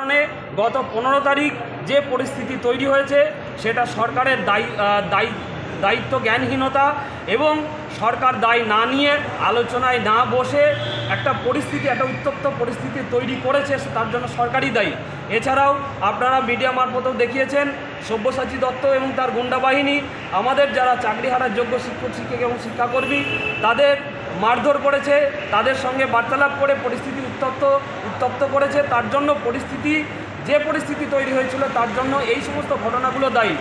কারণে গত 15 তারিখ যে পরিস্থিতি তৈরি হয়েছে সেটা সরকারের দায়িত্ব জ্ঞানহীনতা এবং সরকার দায় না নিয়ে আলোচনায় না বসে একটা উত্তপ্ত পরিস্থিতি তৈরি করেছে, তার জন্য সরকারই দায়ী। এছাড়াও আপনারা মিডিয়া মারফতেও দেখিয়েছেন সব্যসাচী দত্ত এবং তার গুন্ডা বাহিনী আমাদের যারা চাকরিহারার যোগ্য শিক্ষক শিক্ষিকা এবং শিক্ষাকর্মী তাদের মারধর করেছে, তাদের সঙ্গে বার্তালাপ করে পরিস্থিতি উত্তপ্ত করেছে। তার জন্য যে পরিস্থিতি তৈরি হয়েছিল তার জন্য এই সমস্ত ঘটনাগুলো দায়ী।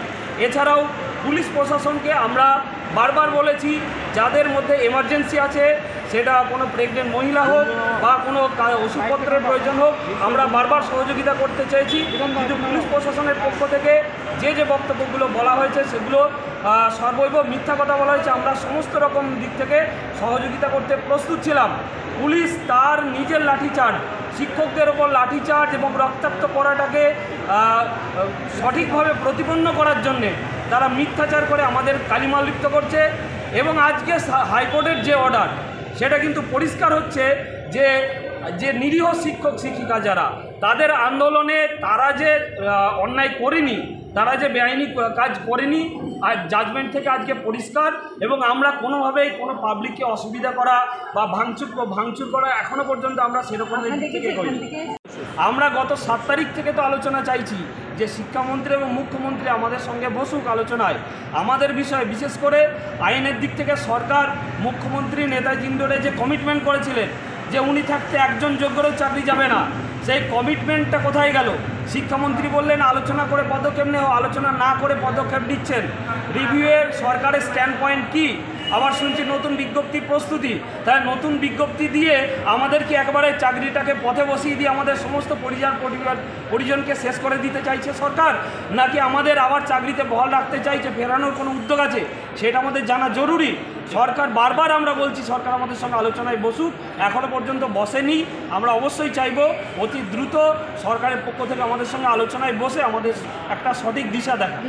এছাড়াও পুলিশ প্রশাসনকে আমরা বারবার বলেছি, যাদের মধ্যে এমার্জেন্সি আছে, সেটা কোনো প্রেগনেন্ট মহিলা হোক বা কোনো ওষুধপত্রের প্রয়োজন হোক, আমরা বারবার সহযোগিতা করতে চেয়েছি। কিন্তু পুলিশ প্রশাসনের পক্ষ থেকে যে বক্তব্যগুলো বলা হয়েছে সেগুলো সর্বৈব মিথ্যা কথা বলা হয়েছে। আমরা সমস্ত রকম দিক থেকে সহযোগিতা করতে প্রস্তুত ছিলাম। পুলিশ তার নিজের লাঠিচার্জ, শিক্ষকদের ওপর লাঠিচার্জ এবং রক্তাক্ত করাটাকে সঠিকভাবে প্রতিপন্ন করার জন্যে তারা মিথ্যাচার করে আমাদের কালিমা লিপ্ত করছে। এবং আজকে হাইকোর্টের যে অর্ডার সেটা কিন্তু পরিষ্কার হচ্ছে যে নিরীহ শিক্ষক শিক্ষিকা যারা তাদের আন্দোলনে তারা যে অন্যায় করেনি, তারা যে বেআইনি কাজ করেনি, আর জাজমেন্ট থেকে আজকে পরিষ্কার। এবং আমরা কোনোভাবেই কোনো পাবলিককে অসুবিধা করা বা ভাঙচুর করা এখনও পর্যন্ত আমরা সেরকম দিক থেকে করি। আমরা গত 7 তারিখ থেকে তো আলোচনা চাইছি যে শিক্ষামন্ত্রী এবং মুখ্যমন্ত্রী আমাদের সঙ্গে বসুক আলোচনায়। আমাদের বিষয়ে বিশেষ করে আইনের দিক থেকে সরকার মুখ্যমন্ত্রী নেতাজি ইন্দোরে যে কমিটমেন্ট করেছিলেন যে উনি থাকতে একজন যোগ্যরও চাকরি যাবে না, সেই কমিটমেন্টটা কোথায় গেল? শিক্ষামন্ত্রী বললেন আলোচনা করে পদক্ষেপ নেও, আলোচনা না করে পদক্ষেপ নিচ্ছেন। রিভিউয়ের সরকারের স্ট্যান্ড পয়েন্ট কী? আবার শুনছি নতুন বিজ্ঞপ্তির প্রস্তুতি। তাই নতুন বিজ্ঞপ্তি দিয়ে আমাদেরকে একবারে চাকরিটাকে পথে বসিয়ে দিয়ে আমাদের সমস্ত পরিজনকে শেষ করে দিতে চাইছে সরকার, নাকি আমাদের আবার চাকরিতে বহাল রাখতে চাইছে, ফেরানোর কোনো উদ্যোগ আছে? সেটা আমাদের জানা জরুরি। সরকার বারবার আমরা বলছি সরকার আমাদের সঙ্গে আলোচনায় বসুক, এখনও পর্যন্ত বসেনি। আমরা অবশ্যই চাইব অতি দ্রুত সরকারের পক্ষ থেকে আমাদের সঙ্গে আলোচনায় বসে আমাদের একটা সঠিক দিশা দেখা।